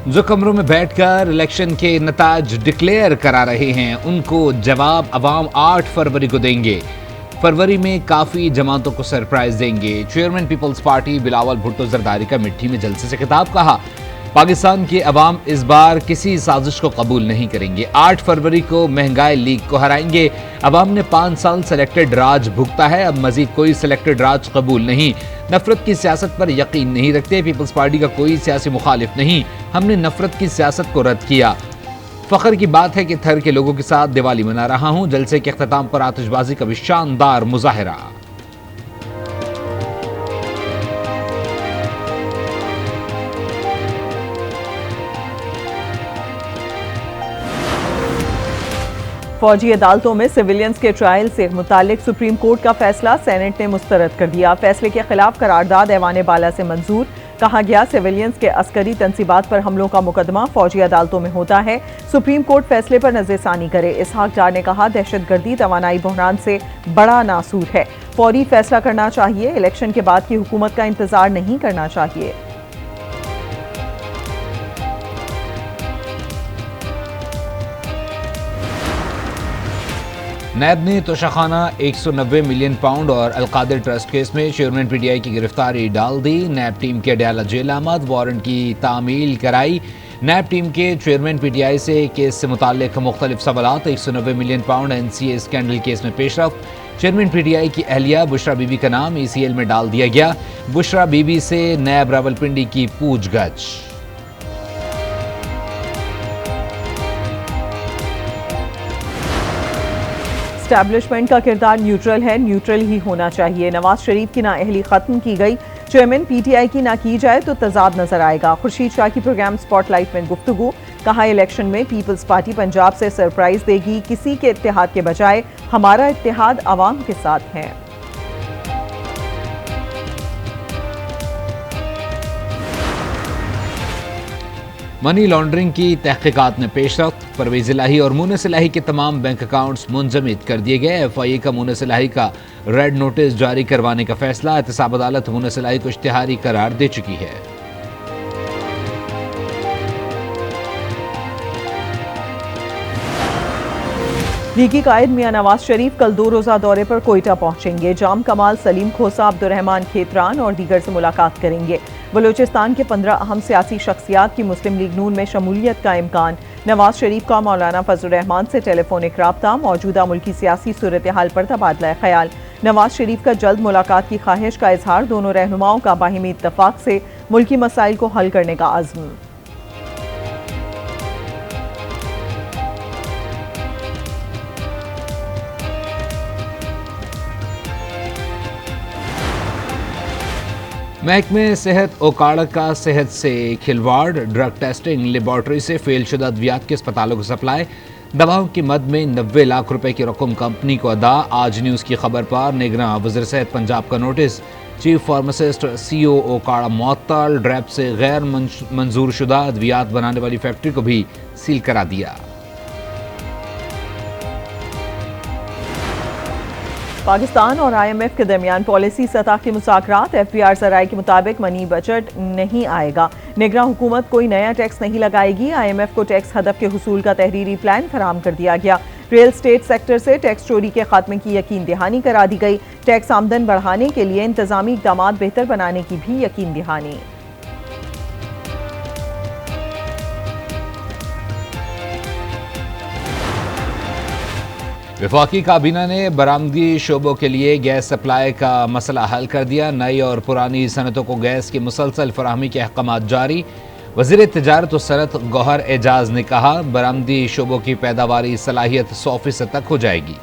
जो कमरों में बैठकर इलेक्शन के नताज डिक्लेयर करा रहे हैं, उनको जवाब अवाम 8 फरवरी को देंगे। फरवरी में काफी जमातों को सरप्राइज देंगे। Chairman people's party Bilawal Bhutto Zardari का मिट्टी में जलसे से खिताब। कहा, पाकिस्तान के अवाम इस बार किसी साजिश को कबूल नहीं करेंगे। 8 फरवरी को महंगाई लीग को हराएंगे। अवाम ने 5 साल सिलेक्टेड राज भुगता है, अब मजीद कोई सिलेक्टेड राज कबूल नहीं। नफरत की सियासत पर यकीन नहीं रखते। पीपल्स पार्टी का कोई सियासी मुखालिफ नहीं, हमने नफरत की सियासत को रद्द किया। फख्र की बात है कि थर के लोगों के साथ दिवाली मना रहा हूं। जलसे के अख्ताम पर आतिशबाजी का भी शानदार मुजाहिरा। फौजी अदालतों में सिविलियंस के ट्रायल से मुतालिक सुप्रीम कोर्ट का फैसला सेनेट ने मुस्तरद कर दिया। फैसले के खिलाफ करारदाद ऐवान बाला से मंजूर। कहा गया, सिविलियंस के अस्करी तंसीबात पर हमलों का मुकदमा फौजी अदालतों में होता है। सुप्रीम कोर्ट फैसले पर नजरसानी करे। इसहाक डार ने कहा, दहशतगर्दी तवानाई बहरान से बड़ा नासूर है, फौरी फैसला करना चाहिए। इलेक्शन के बाद की हुकूमत का इंतजार नहीं करना चाहिए। नैब ने तोशाखाना 190 मिलियन पाउंड और अलकादिर ट्रस्ट केस में चेयरमैन पीटीआई की गिरफ्तारी डाल दी। नैब टीम के अडयाला जेल आमद, वारंट की तामील कराई। नैब टीम के चेयरमैन पीटीआई से केस से मुताल्लिक मुख्तलिफ सवालात। 190 million pound NCA scandal case में पेशरफ्त। चेयरमैन पीटीआई की अहलिया बुशरा बीबी का नाम ईसीएल में डाल दिया गया। बुशरा बीबी से नैब रावलपिंडी की पूछगछ। एस्टैब्लिशमेंट का किरदार न्यूट्रल है, न्यूट्रल ही होना चाहिए। नवाज शरीफ की नाअहली खत्म की गई, चेयरमैन पीटीआई की ना की जाए तो तजाद नजर आएगा। खुर्शीद शाह की प्रोग्राम स्पॉटलाइट में गुफ्तगू। कहा, इलेक्शन में पीपल्स पार्टी पंजाब से सरप्राइज देगी। किसी के इत्तेहाद के बजाय हमारा इत्तेहाद आवाम के साथ है। मनी लॉन्ड्रिंग की तहकीकात में पेशरफ्त। परवेज इलाही और मुनस इलाही के तमाम बैंक अकाउंट्स मुंजमद कर दिए गए। एफआईए का मुनस इलाही का रेड नोटिस जारी करवाने का फैसला। एहतसाब अदालत मुनस इलाही को इश्तिहारी करार दे चुकी है। लीगी कायद मियां नवाज शरीफ कल 2 रोजा दौरे पर कोयटा पहुंचेंगे। जाम कमाल, सलीम खोसा, अब्दुर्रहमान खेतरान और दीगर से मुलाकात करेंगे। बलूचिस्तान के 15 अहम सियासी शख्सियात की मुस्लिम लीग नून में शमूलियत का इम्कान। नवाज शरीफ का मौलाना फजल रहमान से टेलीफोनिक राब्ता। मौजूदा मुल्की सियासी सूरत हाल पर तबादला ख्याल। नवाज शरीफ का जल्द मुलाकात की ख्वाहिश का इजहार। दोनों रहनुमाओं का बाहिमी इत्तफाक से मुल्की मसाइल को हल करने का अज़्म। महकमे सेहत ओकाड़ा का सेहत से खिलवाड़। ड्रग टेस्टिंग लेबॉर्ट्री से फेलशुदा अद्वियात के अस्पतालों को सप्लाई। दवाओं की मद में 90 लाख रुपए की रकम कंपनी को अदा। आज न्यूज़ की खबर पर निगरान वज़ीर सेहत पंजाब का notice. Chief pharmacist CO Okara मुअत्तल। ड्रैप से गैर मंजूर शुदा अद्वियात बनाने वाली फैक्ट्री को भी सील करा दिया। पाकिस्तान और IMF के दरमियान पॉलिसी सतह के मुज़ाकरात। FBR ज़राए के मुताबिक मनी बजट नहीं आएगा। निगरान हुकूमत कोई नया टैक्स नहीं लगाएगी। IMF को टैक्स हदफ के हुसूल का तहरीरी प्लान फराहम कर दिया गया। रियल स्टेट सेक्टर से टैक्स चोरी के खात्मे की यकीन दहानी करा दी गई। टैक्स आमदन बढ़ाने के लिए इंतजामी इक़दाम बेहतर बनाने की भी यकीन दहानी। वफाकी काबीना ने बरामदगी शोबों के लिए गैस सप्लाई का मसला हल कर दिया। नई और पुरानी सनतों को गैस की मुसलसल फराहमी के अहकाम जारी। वज़ीर तिजारत और सनत गौहर एजाज ने कहा, बरामदी शोबों की पैदावारी सलाहियत 100% तक हो जाएगी।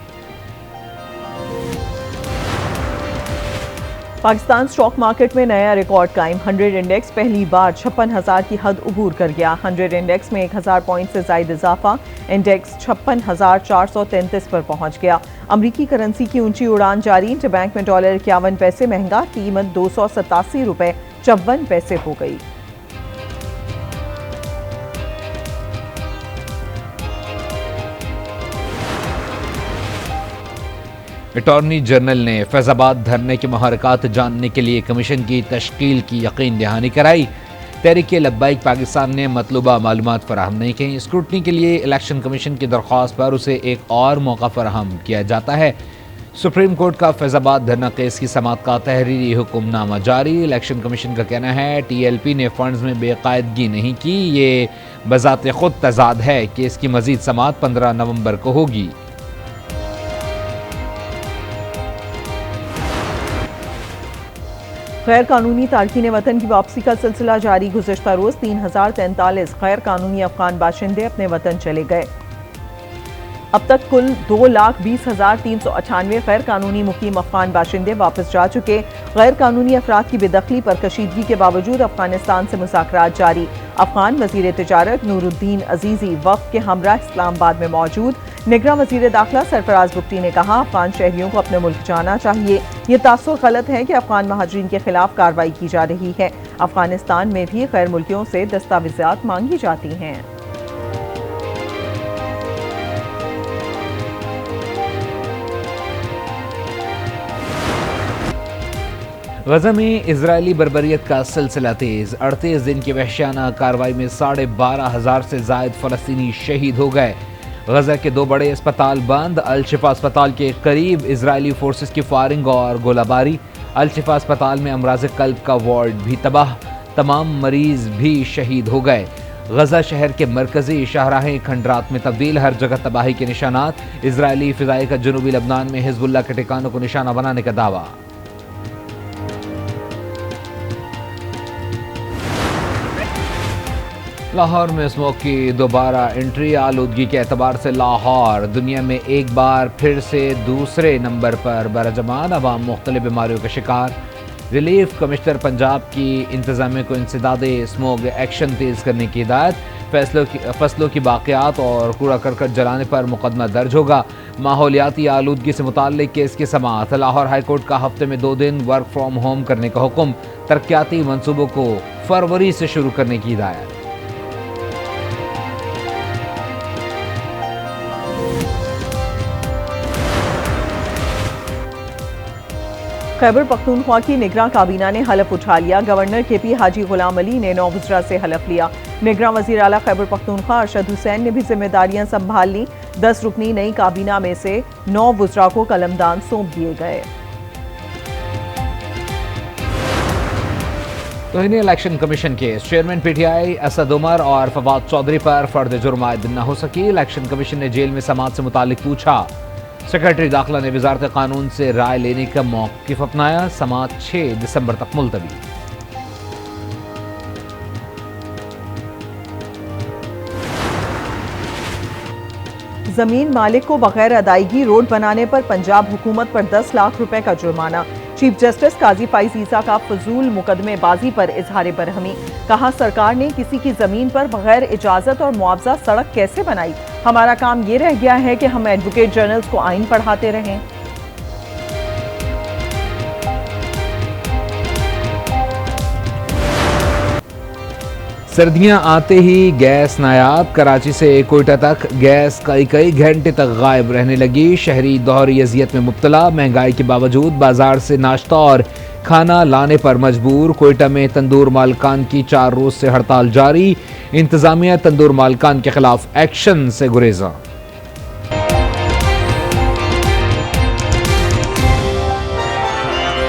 पाकिस्तान स्टॉक मार्केट में नया रिकॉर्ड कायम। 100 इंडेक्स पहली बार 56,000 की हद अबूर कर गया। 100 इंडेक्स में 1000 पॉइंट से ज्यादा इजाफा। इंडेक्स 56,433 पर पहुंच गया। अमरीकी करेंसी की ऊंची उड़ान जारी। इंटरबैंक में डॉलर 51 पैसे महंगा, कीमत 287 रुपए 54 पैसे हो गई। अटॉर्नी जनरल ने फैजाबाद धरने की मुहरकात जानने के लिए कमीशन की तश्कील की यकीन दहानी कराई। तहरीक लब्बाइक पाकिस्तान ने मतलूबा मालूमात फराहम नहीं की। स्क्रूटनी के लिए इलेक्शन कमीशन की दरख्वास्त पर उसे एक और मौका फराहम किया जाता है। सुप्रीम कोर्ट का फैजाबाद धरना केस की समाअत का तहरीरी हुक्मनामा जारी। इलेक्शन कमीशन का कहना है TLP ने फंड्स में बेकायदगी नहीं की, ये बजाते खुद तजाद है कि इसकी मजीद समाअत 15 नवंबर को होगी। गैर कानूनी तारकीन वतन की वापसी का सिलसिला जारी। गुज़िश्ता रोज 3043 गैर कानूनी अफगान बाशिंदे अपने वतन चले गए। अब तक कुल 2,20,398 गैर कानूनी मुकीम अफगान बाशिंदे वापस जा चुके। गैर कानूनी अफराद की बेदखली पर कशीदगी के बावजूद अफगानिस्तान से मुज़ाकरात जारी। अफगान वज़ीर तिजारत नूरुद्दीन अजीज़ी वफ़द के हमरा इस्लामाबाद में मौजूद। निगरान वज़ीर दाखिला सरफराज बुगटी ने कहा, अफगान शहरियों को अपने मुल्क जाना चाहिए। ये तासुर गलत है कि अफगान महाजरीन के खिलाफ कार्रवाई की जा रही है। अफगानिस्तान में भी गैर मुल्कियों से दस्तावेजात मांगी जाती हैं। गजा में इजरायली बर्बरियत का सिलसिला तेज। 38 दिन की वहशियाना कार्रवाई में 12,500 से जायद फलस्तीनी शहीद हो गए। गजा के 2 बड़े अस्पताल बंद। अल शिफा अस्पताल के करीब इजरायली फोर्सेस की फायरिंग और गोलाबारी। अल शिफा अस्पताल में अमराज कल्ब का वार्ड भी तबाह, तमाम मरीज भी शहीद हो गए। गजा शहर के मरकजी शाहराहें खंडरात में तब्दील, हर जगह तबाही के निशानात। इजरायली फिजाई का जनूबी लबनान में हिजबुल्लाह के ठिकानों को निशाना बनाने का दावा। लाहौर में स्मोक की दोबारा एंट्री। आलूदगी के एतबार से लाहौर दुनिया में एक बार फिर से दूसरे नंबर पर बरजमान। अवाम मुख्तलिफ बीमारियों का शिकार। रिलीफ कमिश्नर पंजाब की इंतजामिया को इंसदादे स्मोक एक्शन तेज करने की हिदायत। फसलों की बाक़ियात और कूड़ा करकट जलाने पर मुकदमा दर्ज होगा। माहौलियाती आलूदगी से मुताल्लिक केस की समाअत। लाहौर हाईकोर्ट का हफ्ते में 2 दिन वर्क फ्राम होम करने का हुक्म। तरक्याती मनसूबों को फरवरी से शुरू करने की हिदायत। खैबर पख्तूनख्वा की निगरान काबीना ने हलफ उठा लिया। गवर्नर KP हाजी गुलाम अली ने 9 वज़रा से हलफ लिया। निगरान वज़ीर आला खैबर पख्तूनख्वा अरशद हुसैन ने भी जिम्मेदारियां संभाल ली। 10 रुकनी नई काबीना में से 9 वज़रा को कलमदान सौंप दिए गए। तौहीन इलेक्शन कमीशन के चेयरमैन PTI असद उमर और फवाद चौधरी पर फर्द जुर्म आयद न हो सकी। इलेक्शन कमीशन ने जेल में समाअत से मुतालिक पूछा। सेक्रेटरी दाखिला ने वजारत कानून से राय लेने का मौक़िफ़ अपनाया। समाअत 6 दिसंबर तक मुलतवी। जमीन मालिक को बगैर अदायगी रोड बनाने पर पंजाब हुकूमत पर 10 लाख रुपए का जुर्माना। चीफ जस्टिस काजी फाइज ईसा का फजूल मुकदमेबाजी पर इजहार बरहमी। कहा, सरकार ने किसी की जमीन पर बगैर इजाजत और मुआवजा सड़क कैसे बनाई? हमारा काम ये रह गया है कि हम एडवोकेट जनरल्स को आइन पढ़ाते रहें। सर्दियां आते ही गैस नायाब। कराची से कोयटा तक गैस कई घंटे तक गायब रहने लगी। शहरी दोहरी अजियत में मुब्तला। महंगाई के बावजूद बाजार से नाश्ता और खाना लाने पर मजबूर। कोयटा में तंदूर मालकान की 4 रोज से हड़ताल जारी। इंतजामिया तंदूर मालकान के खिलाफ एक्शन से गुरेजा।